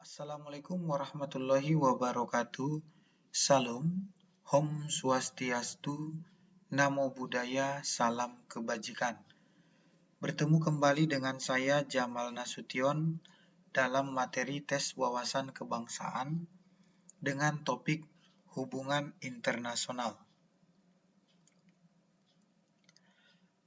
Assalamualaikum warahmatullahi wabarakatuh. Salam, Om Swastiastu, Namo Buddhaya, Salam Kebajikan. Bertemu kembali dengan saya Jamal Nasution dalam materi tes wawasan kebangsaan dengan topik hubungan internasional.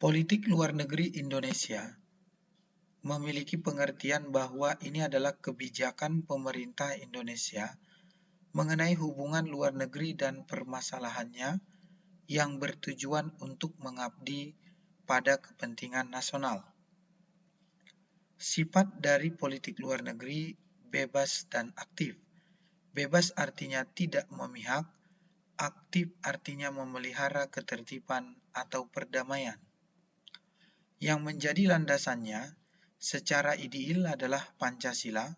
Politik luar negeri Indonesia memiliki pengertian bahwa ini adalah kebijakan pemerintah Indonesia mengenai hubungan luar negeri dan permasalahannya yang bertujuan untuk mengabdi pada kepentingan nasional. Sifat dari politik luar negeri bebas dan aktif. Bebas artinya tidak memihak, aktif artinya memelihara ketertiban atau perdamaian. Yang menjadi landasannya secara ideal adalah Pancasila,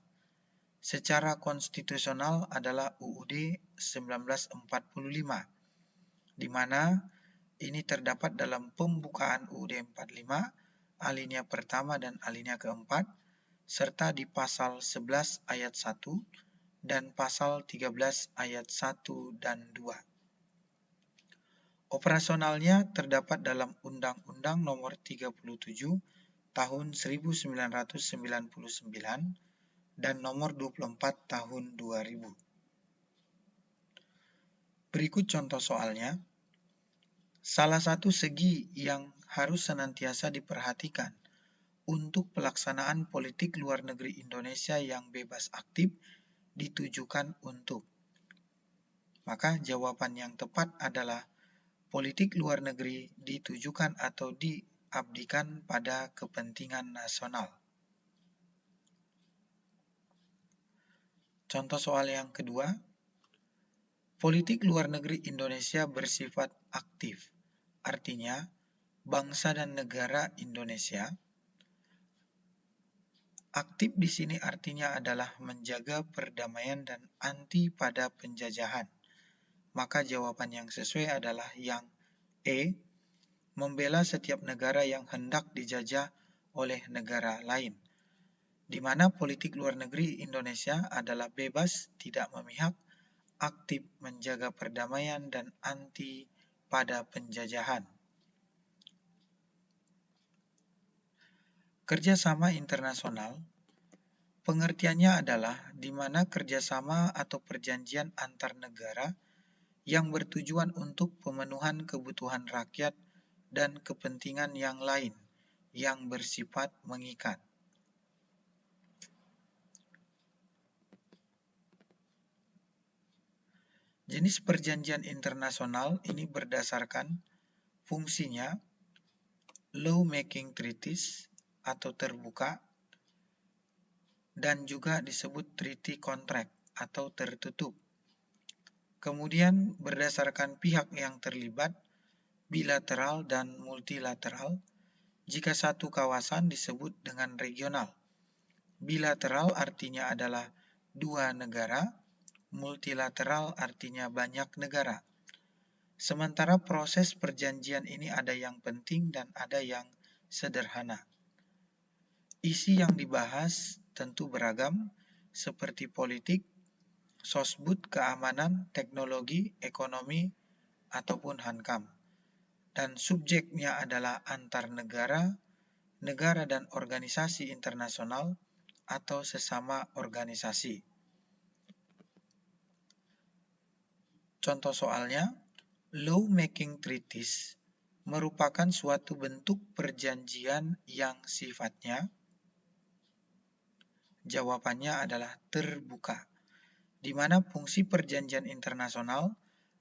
secara konstitusional adalah UUD 1945, di mana ini terdapat dalam pembukaan UUD 45, alinea pertama dan alinea keempat, serta di pasal 11 ayat 1 dan pasal 13 ayat 1 dan 2. Operasionalnya terdapat dalam Undang-Undang Nomor 37 Tahun 1999 dan Nomor 24 Tahun 2000. Berikut contoh soalnya. Salah satu segi yang harus senantiasa diperhatikan untuk pelaksanaan politik luar negeri Indonesia yang bebas aktif ditujukan untuk. Maka jawaban yang tepat adalah politik luar negeri ditujukan atau diabdikan pada kepentingan nasional. Contoh soal yang kedua, politik luar negeri Indonesia bersifat aktif. Artinya, bangsa dan negara Indonesia aktif di sini artinya adalah menjaga perdamaian dan anti pada penjajahan. Maka jawaban yang sesuai adalah yang E, membela setiap negara yang hendak dijajah oleh negara lain. Di mana politik luar negeri Indonesia adalah bebas, tidak memihak, aktif menjaga perdamaian dan anti pada penjajahan. Kerjasama internasional, pengertiannya adalah di mana kerjasama atau perjanjian antar negara yang bertujuan untuk pemenuhan kebutuhan rakyat dan kepentingan yang lain yang bersifat mengikat. Jenis perjanjian internasional ini berdasarkan fungsinya law-making treaties atau terbuka dan juga disebut treaty contract atau tertutup. Kemudian berdasarkan pihak yang terlibat, bilateral dan multilateral. Jika satu kawasan disebut dengan regional. Bilateral artinya adalah dua negara, multilateral artinya banyak negara. Sementara proses perjanjian ini ada yang penting dan ada yang sederhana. Isi yang dibahas tentu beragam, seperti politik, sosbud, keamanan, teknologi, ekonomi, ataupun hankam. Dan subjeknya adalah antar negara, negara dan organisasi internasional, atau sesama organisasi. Contoh soalnya, law-making treaties merupakan suatu bentuk perjanjian yang sifatnya, jawabannya adalah terbuka, di mana fungsi perjanjian internasional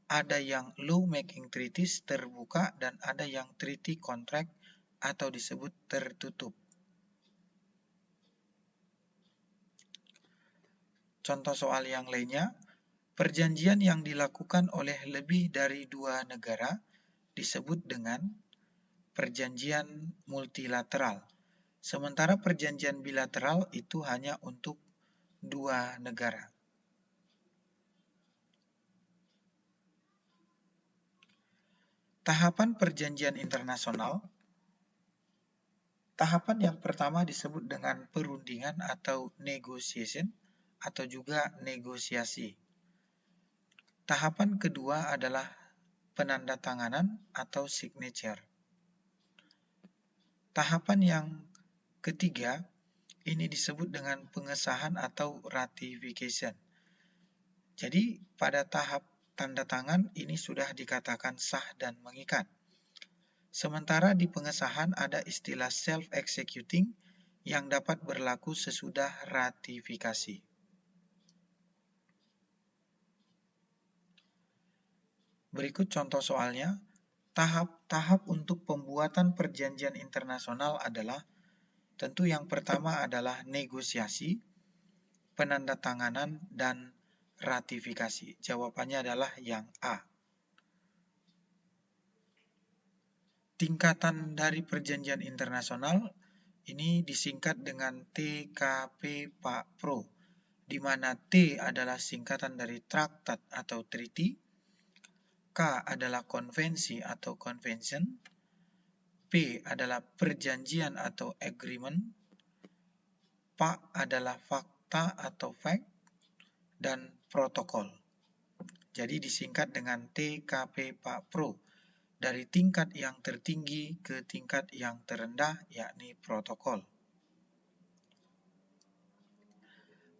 ada yang law-making treaties terbuka dan ada yang treaty contract atau disebut tertutup. Contoh soal yang lainnya, perjanjian yang dilakukan oleh lebih dari dua negara disebut dengan perjanjian multilateral. Sementara perjanjian bilateral itu hanya untuk dua negara. Tahapan perjanjian internasional. Tahapan yang pertama disebut dengan perundingan atau negotiation, atau juga negosiasi. Tahapan kedua adalah penandatanganan atau signature. Tahapan yang ketiga ini disebut dengan pengesahan atau ratification. Jadi pada tahap tanda tangan ini sudah dikatakan sah dan mengikat. Sementara di pengesahan ada istilah self-executing yang dapat berlaku sesudah ratifikasi. Berikut contoh soalnya. Tahap-tahap untuk pembuatan perjanjian internasional adalah, tentu yang pertama adalah negosiasi, penandatanganan, dan ratifikasi. Jawabannya adalah yang A. Tingkatan dari perjanjian internasional ini disingkat dengan TKP Pak Pro, di mana T adalah singkatan dari traktat atau treaty, K adalah konvensi atau convention, P adalah perjanjian atau agreement, P adalah fakta atau fact, dan protokol. Jadi disingkat dengan TKP Pak Pro, dari tingkat yang tertinggi ke tingkat yang terendah, yakni protokol.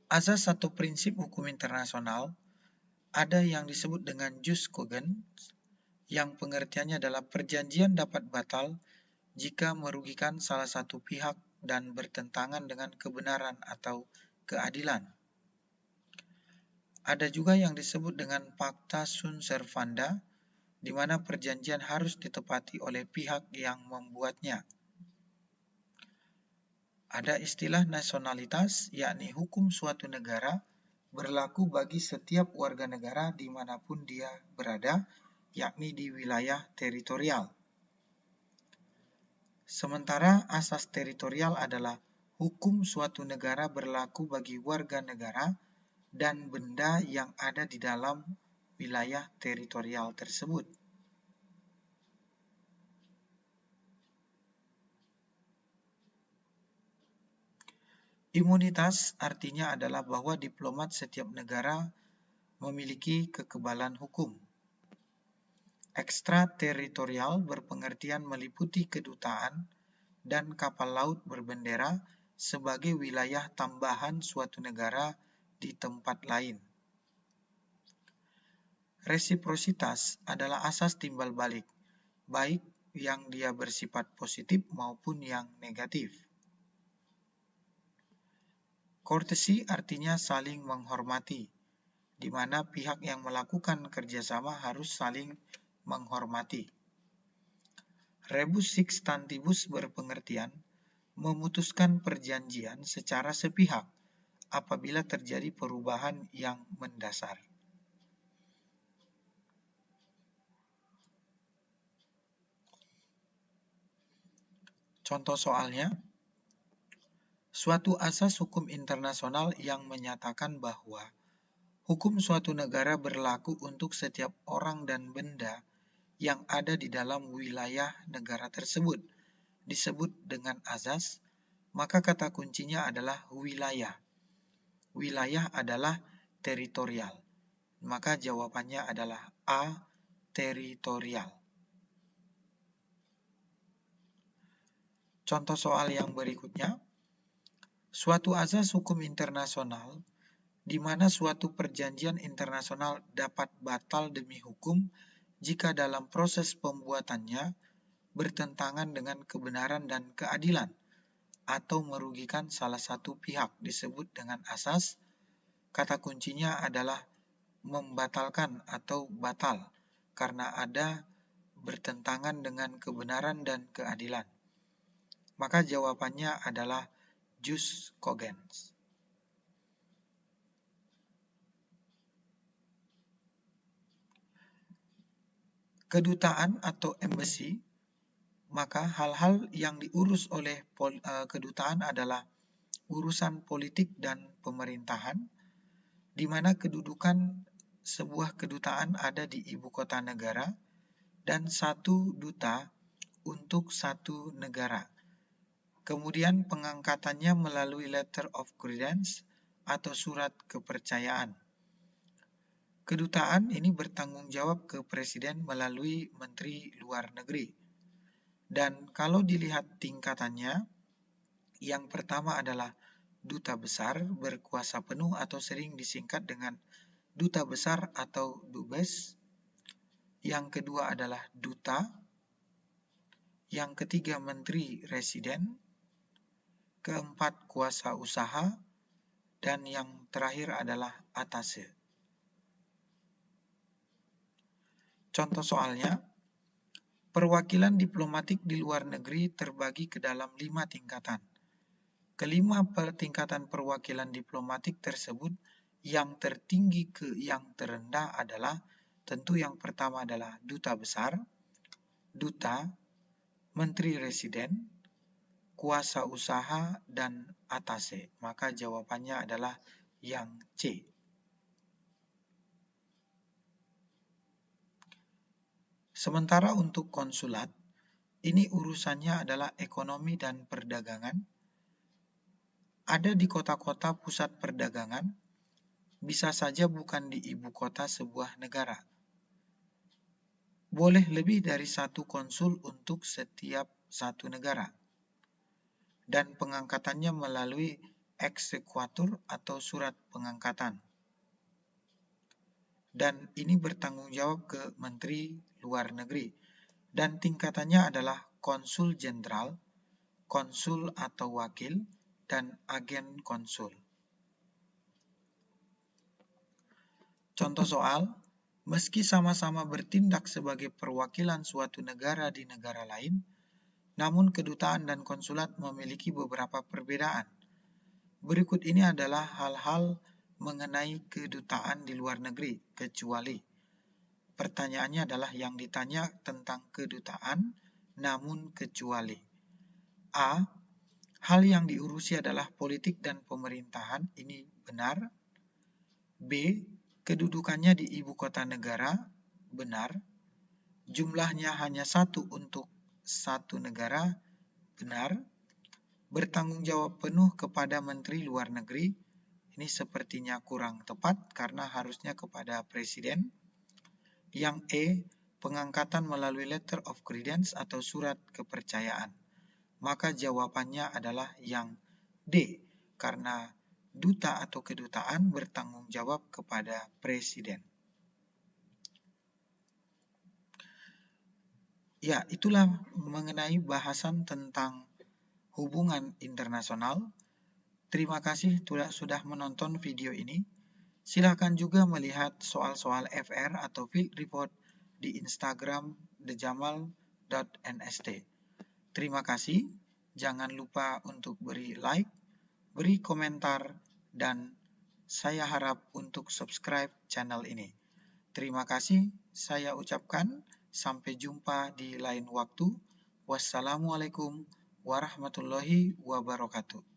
Asas atau prinsip hukum internasional ada yang disebut dengan jus cogens, yang pengertiannya adalah perjanjian dapat batal jika merugikan salah satu pihak dan bertentangan dengan kebenaran atau keadilan. Ada juga yang disebut dengan pacta sunt servanda, di mana perjanjian harus ditepati oleh pihak yang membuatnya. Ada istilah nasionalitas, yakni hukum suatu negara berlaku bagi setiap warga negara dimanapun dia berada, yakni di wilayah teritorial. Sementara asas teritorial adalah hukum suatu negara berlaku bagi warga negara dan benda yang ada di dalam wilayah teritorial tersebut. Imunitas artinya adalah bahwa diplomat setiap negara memiliki kekebalan hukum. Ekstrateritorial berpengertian meliputi kedutaan dan kapal laut berbendera sebagai wilayah tambahan suatu negara di tempat lain. Resiprositas adalah asas timbal balik, baik yang dia bersifat positif maupun yang negatif. Courtesy artinya saling menghormati, di mana pihak yang melakukan kerjasama harus saling menghormati. Rebus sixtantibus berpengertian memutuskan perjanjian secara sepihak apabila terjadi perubahan yang mendasar. Contoh soalnya, suatu asas hukum internasional yang menyatakan bahwa hukum suatu negara berlaku untuk setiap orang dan benda yang ada di dalam wilayah negara tersebut disebut dengan azas, maka kata kuncinya adalah wilayah. Wilayah adalah teritorial. Maka jawabannya adalah A, teritorial. Contoh soal yang berikutnya, suatu azas hukum internasional di mana suatu perjanjian internasional dapat batal demi hukum jika dalam proses pembuatannya bertentangan dengan kebenaran dan keadilan atau merugikan salah satu pihak disebut dengan asas. Kata kuncinya adalah membatalkan atau batal karena ada bertentangan dengan kebenaran dan keadilan. Maka jawabannya adalah jus cogens. Kedutaan atau embassy, maka hal-hal yang diurus oleh kedutaan adalah urusan politik dan pemerintahan, di mana kedudukan sebuah kedutaan ada di ibu kota negara dan satu duta untuk satu negara. Kemudian pengangkatannya melalui letter of credence atau surat kepercayaan. Kedutaan ini bertanggung jawab ke Presiden melalui Menteri Luar Negeri. Dan kalau dilihat tingkatannya, yang pertama adalah Duta Besar berkuasa penuh atau sering disingkat dengan Duta Besar atau Dubes. Yang kedua adalah Duta. Yang ketiga Menteri Residen. Keempat Kuasa Usaha. Dan yang terakhir adalah Atase. Contoh soalnya, perwakilan diplomatik di luar negeri terbagi ke dalam 5 tingkatan. Kelima tingkatan perwakilan diplomatik tersebut yang tertinggi ke yang terendah adalah tentu yang pertama adalah Duta Besar, Duta, Menteri Residen, Kuasa Usaha, dan Atase. Maka jawabannya adalah yang C. Sementara untuk konsulat, ini urusannya adalah ekonomi dan perdagangan. Ada di kota-kota pusat perdagangan, bisa saja bukan di ibu kota sebuah negara. Boleh lebih dari satu konsul untuk setiap satu negara. Dan pengangkatannya melalui eksekuatur atau surat pengangkatan. Dan ini bertanggung jawab ke Menteri Luar Negeri. Dan tingkatannya adalah konsul jenderal, konsul atau wakil, dan agen konsul. Contoh soal, meski sama-sama bertindak sebagai perwakilan suatu negara di negara lain, namun kedutaan dan konsulat memiliki beberapa perbedaan. Berikut ini adalah hal-hal mengenai kedutaan di luar negeri, kecuali. Pertanyaannya adalah yang ditanya tentang kedutaan, namun kecuali. A. Hal yang diurusi adalah politik dan pemerintahan, ini benar. B. Kedudukannya di ibu kota negara, benar. Jumlahnya hanya satu untuk satu negara, benar. Bertanggung jawab penuh kepada Menteri Luar Negeri, ini sepertinya kurang tepat karena harusnya kepada Presiden. Yang E, pengangkatan melalui letter of credence atau surat kepercayaan. Maka jawabannya adalah yang D, karena duta atau kedutaan bertanggung jawab kepada Presiden. Ya, itulah mengenai bahasan tentang hubungan internasional. Terima kasih sudah menonton video ini. Silakan juga melihat soal-soal FR atau field report di Instagram dejamal.nst. Terima kasih. Jangan lupa untuk beri like, beri komentar, dan saya harap untuk subscribe channel ini. Terima kasih. Saya ucapkan sampai jumpa di lain waktu. Wassalamualaikum warahmatullahi wabarakatuh.